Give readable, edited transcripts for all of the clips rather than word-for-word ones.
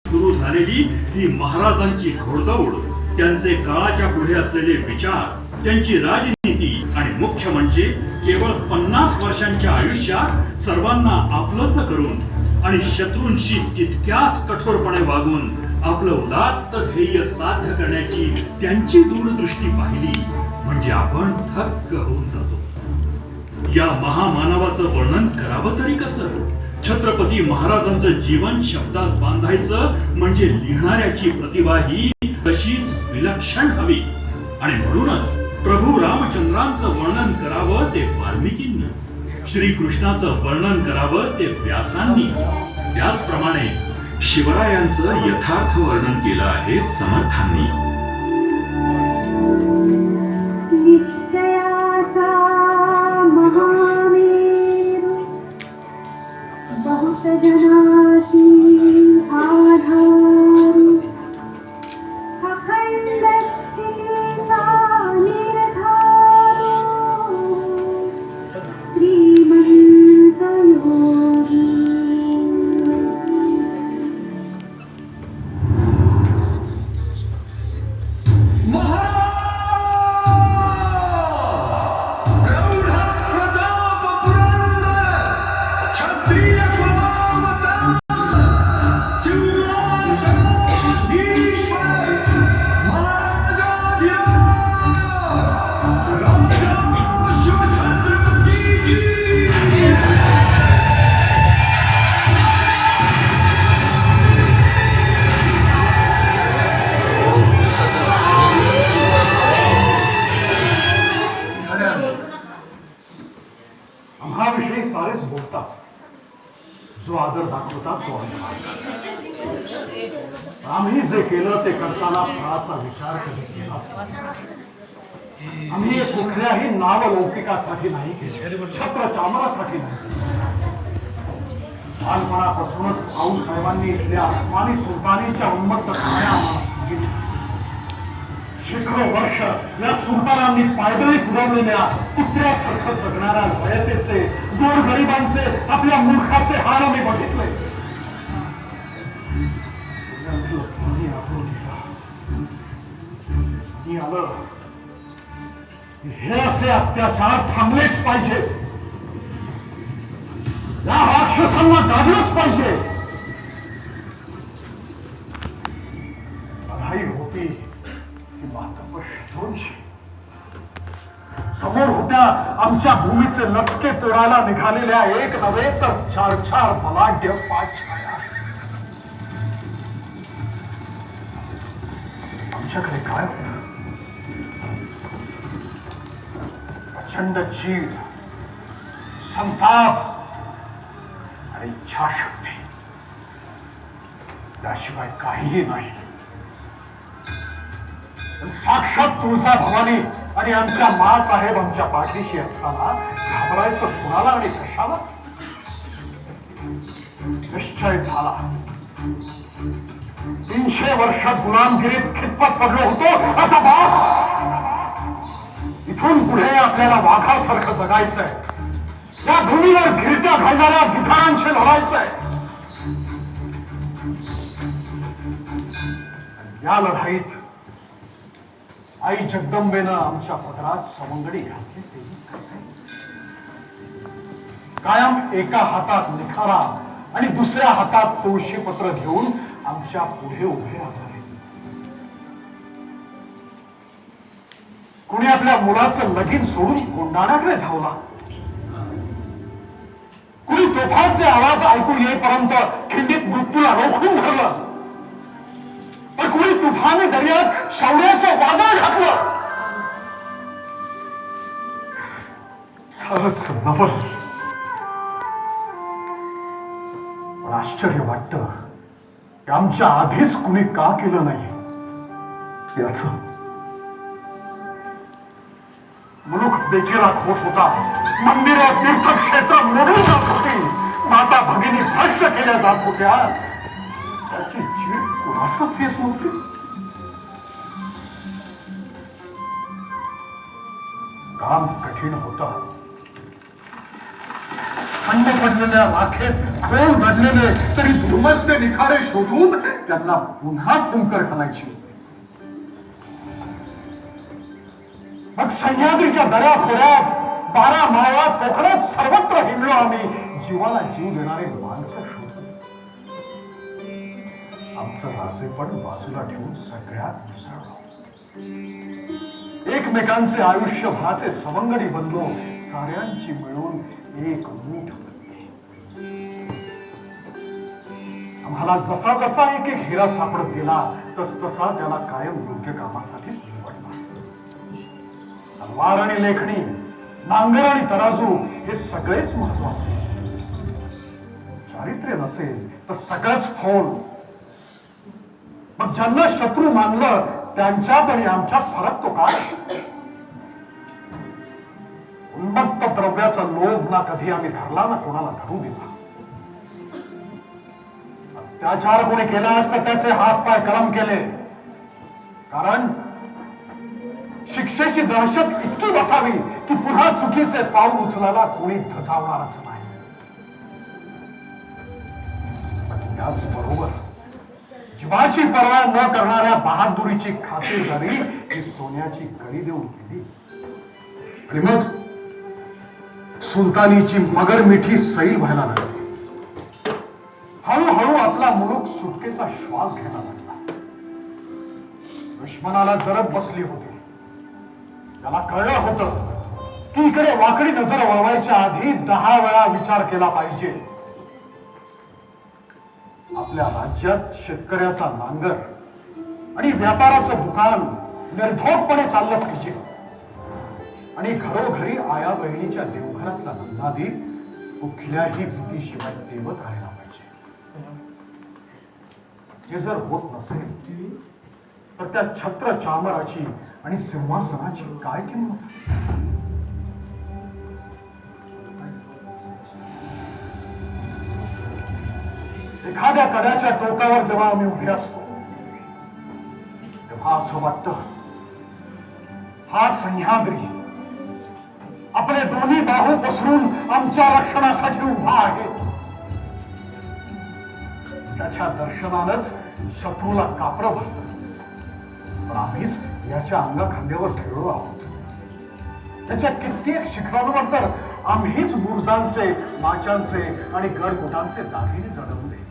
सुरू झालेली ही महाराजांची घोडदौड, त्यांचे काळाच्या पुढे असलेले विचार, त्यांची राजनीती आणि मुख्य म्हणजे केवळ 50 वर्षांच्या आयुष्यात सर्वांना आपलंसं करून आणि शत्रूंशी तितक्याच कठोरपणे वागून आपलं उदात्त ध्येय साध्य करण्याची त्यांची दूरदृष्टी पाहिली म्हणजे आपण थक्क होऊन जातो. या महामानवाचं वर्णन करावं तरी कसं? छत्रपती महाराजांचं जीवन शब्दात बांधायचं म्हणजे लिहिणाऱ्याची प्रतिभा ही तशीच विलक्षण हवी. आणि म्हणूनच प्रभू रामचंद्रांचं वर्णन करावं ते वाल्मिकींनी, श्रीकृष्णाचं वर्णन करावं ते व्यासांनी, त्याचप्रमाणे शिवरायांचं यथार्थ वर्णन केलं आहे समर्थांनी. आम्हाविषयी सारेच बोलतात, जो आदर दाखवतात तो आम्ही जे केलं ते करताना फळाचा विचार कधी केलाच नाही. आम्ही कुठल्याही नावलौकिकासाठी नाही केलं, छत्र चामरासाठी नाही. बालपणापासूनच आऊसाहेबांनी इथल्या अस्मानी सुलतानीच्या उन्मत्त कहाण्या आम्हाला सांगितल्या. शेकडो वर्ष या सुलतानांनी पायदळी फुलवलेल्या कुत्र्यासारखं जगणाऱ्या रयतेचे, गोरगरिबांचे, आपल्या मूर्खाचे हाल आम्ही बघितले. आलं हे असे अत्याचार थांबलेच पाहिजेत. या राक्षसांना गाजलंच पाहिजे. लढाई होती मात्र शत्रूंशी. समोर होत्या आमच्या भूमीचे लचके तोडायला निघालेल्या एक नव्हे तर 4 बलाढ्य पाठछाया. आमच्याकडे काय होत? प्रचंड जीव, संताप आणि इच्छाशक्ती, त्याशिवाय काहीही नाही. साक्षात तुळजा भवानी आणि आमच्या मासाहेब आमच्या पाठीशी असताना घाबरायचं कुणाला आणि कशाला? निश्चय झाला. 300 वर्ष गुलामगिरीत खितपत पडलो होतो, आता बस. इथून पुढे आपल्याला वाघासारखं जगायचंय. या भूमीवर घिरट्या घालणाऱ्या गिधाडांशी लढायचंय. या लढाईत आई जगदंबेनं आमच्या पदरात सवंगडी घातली तेही कसे? कायम एका हातात निखारा आणि दुसऱ्या हातात तुळशीपत्र घेऊन आमच्या पुढे उभे राहणारे. कुणी आपल्या मुलाचं लगीन सोडून कोंडाण्याकडे धावला. कुणी तोफांचे आवाज ऐकू येईपर्यंत खिंडीत मृत्यूला रोखून धरलं. पण कुणी तुफानी दर्यात शौर्याचं वादळ घातलं. सारच नवल. पण आश्चर्य वाटतं की आमच्या आधीच कुणी का केलं नाही याच. मुलूक बेचिराख होत होता. मंदिरे, तीर्थक्षेत्र मोडली जात होती. माता भगिनी भ्रष्ट केल्या जात होत्या. त्याची जीव कुणासच येत नव्हती. काम कठीण होतं. थंड पडलेल्या राखेत खोल दडलेले तरी धुमसते निखारे शोधून त्यांना पुन्हा टुंकर घालायची. मग सह्याद्रीच्या दऱ्याखोऱ्यात 12 मावळा कोकणात सर्वत्र हिंडलो आम्ही जीवाला जीव देणारे माणसं शोधून. आमचं राजेपण बाजूला ठेवून सगळ्यात मिसळलो. एकमेकांचे आयुष्यभराचे सवंगडी बनलो. साऱ्यांची मिळून एक मूठ बनली. आम्हाला जसा जसा एक एक हिरा सापडत गेला तस तसा त्याला कायम योग्य कामासाठीच निवडला. तलवार आणि लेखणी, नांगर आणि तराजू हे सगळेच महत्वाचे. चारित्र्य नसेल तर सगळंच फोल. मग ज्यांना शत्रू मानलं त्यांच्यात आणि आमच्यात फरक तो काय? उन्मत्त द्रव्याचा लोभ ना कधी आम्ही धरला ना कोणाला धरू दिला. अत्याचार कोणी केला असता त्याचे हात पाय कलम केले. कारण शिक्षेची दहशत इतकी बसावी की पुन्हा चुकीचे पाऊल उचलायला कोणी धजावणारच नाही. पण त्याचबरोबर जीवाची पर्वा न करणाऱ्या बहादुरीची खातिरदारी ही सोन्याची कडी देऊन केली. आणि मग सुलतानीची मगर मिठी सैल व्हायला लागली. हळूहळू आपला मुलूक सुटकेचा श्वास घ्यायला लागला. दुश्मनाला जरब बसली होती. त्याला कळलं होतं की इकडे वाकडी नजर वळवायच्या आधी 10 वेळा विचार केला पाहिजे. आपल्या राज्यात शेतकऱ्याचा नांगर आणि व्यापाराचं दुकान निर्धोकपणे चाललं पाहिजे. आणि घरोघरी आया बहिणीच्या देवघरातला नंदादी कुठल्याही भीतीशिवाय देवत राहायला पाहिजे. हे जर होत नसेल तर त्या छत्र चामराची आणि सिंहासनाची काय किंमत? एखाद्या कड्याच्या टोकावर जेव्हा आम्ही उभे असतो तेव्हा असं वाटतं हा सह्याद्री आपले दोन्ही बाहू पसरून आमच्या रक्षणासाठी उभा आहे. त्याच्या दर्शनानंच शत्रूला कापडं भरतं. पण आम्हीच याच्या अंगाखांद्यावर ठेवलो आहोत. त्याच्या कित्येक शिखरांवर तर आम्हीच बुरुजांचे, माचांचे आणि गडकोटांचे दागिने जडवले.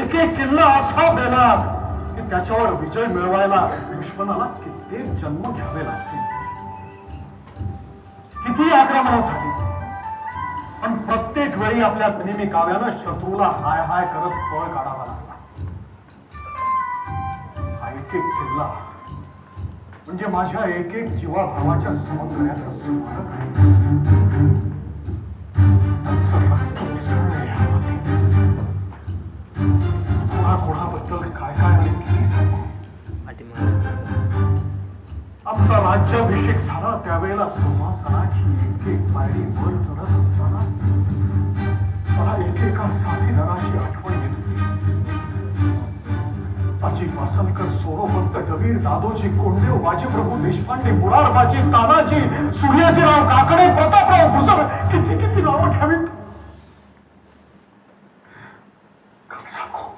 एक एक किल्ला असा देला की त्याच्यावर विजय मिळवायला दुश्मनाला कित्येक जन्म घ्यावे लागतील. किती आक्रमणं झाली पण प्रत्येक वेळी आपल्या गनिमी काव्यानं शत्रूला हाय हाय करत पळ काढावा लागला. हा एक एक किल्ला म्हणजे माझ्या एक एक जीवाभावाच्या समजण्याचं स्मारक आहे. कोणाबद्दल काय काय आणि किती सांगू. आमचा राज्याभिषेक झाला त्यावेळेला सिंहासनाची एक एक पायरी वर चढत असताना मला एकेका साथीदाराची आठवण येत होती. बाजी पासलकर, सोरोपंत, डवीर, दादोजी कोंडदेव, बाजीप्रभू देशपांडे, मुरारबाजी, तानाजी, सूर्याजीराव काकडे, प्रतापराव गुजर, किती किती नावं ठेवीत. काय सांगू.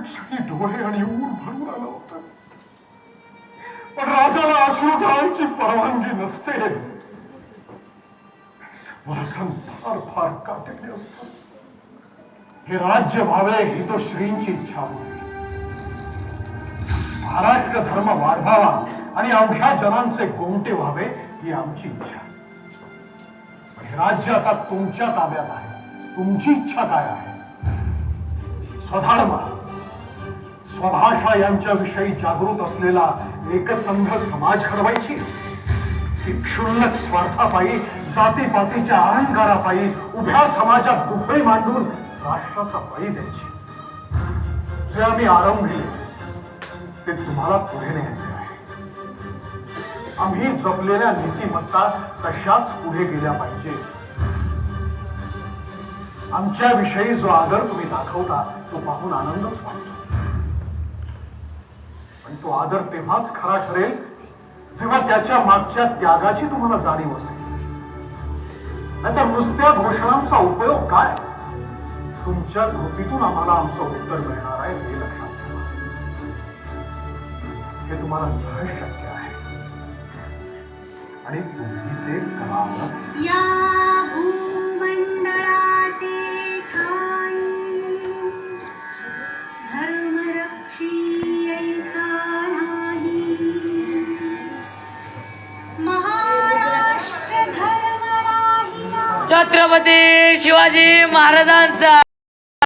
क्षणी डोळे आणि ऊर भरून आलं होतं. पण राजाला अश्रू ढाळायची परवानगी नसते. सिंहासन फार फार काटेले असतं. हे राज्य व्हावे ही तो श्रींची इच्छा होती. महाराष्ट्र धर्म वाढवावा आणि अवघ्या जनांचे गोमटे व्हावे ही आमची इच्छा. हे राज्य आता तुमच्या ताब्यात आहे. तुमची इच्छा काय आहे? स्वधर्म, स्वभाषा यांच्या विषयी जागृत असलेला एकसंघ समाज घडवायची की क्षुल्लक स्वार्थापायी, जातीपातीच्या अहंकारापायी उभ्या समाजात दुफळी मांडून राष्ट्राचा बळी द्यायची? जे आम्ही आरंभिले ते तुम्हाला पुढे न्यायचे आहे. आम्ही जपलेल्या नीतिमत्ता तशाच पुढे गेल्या पाहिजे. आमच्या विषयी जो आदर तुम्ही दाखवता तो पाहून आनंदच वाटतो. पण तो आदर तेव्हाच खरा ठरेल जेव्हा त्याच्या मागच्या त्यागाची तुम्हाला जाणीव असेल. नाहीतर नुसत्या घोषणांचा उपयोग काय? तुमच्या कृतीतून आम्हाला आमचं उत्तर मिळणार आहे हे लक्षात ठेवा. हे तुम्हाला सहज शक्य आहे आणि तुम्ही ते करालच. या भूमंडळाचे ठाई धर्मरक्षी ऐसा नाही. महाराष्ट्र धर्म राहिला. छत्रपती शिवाजी महाराजांचा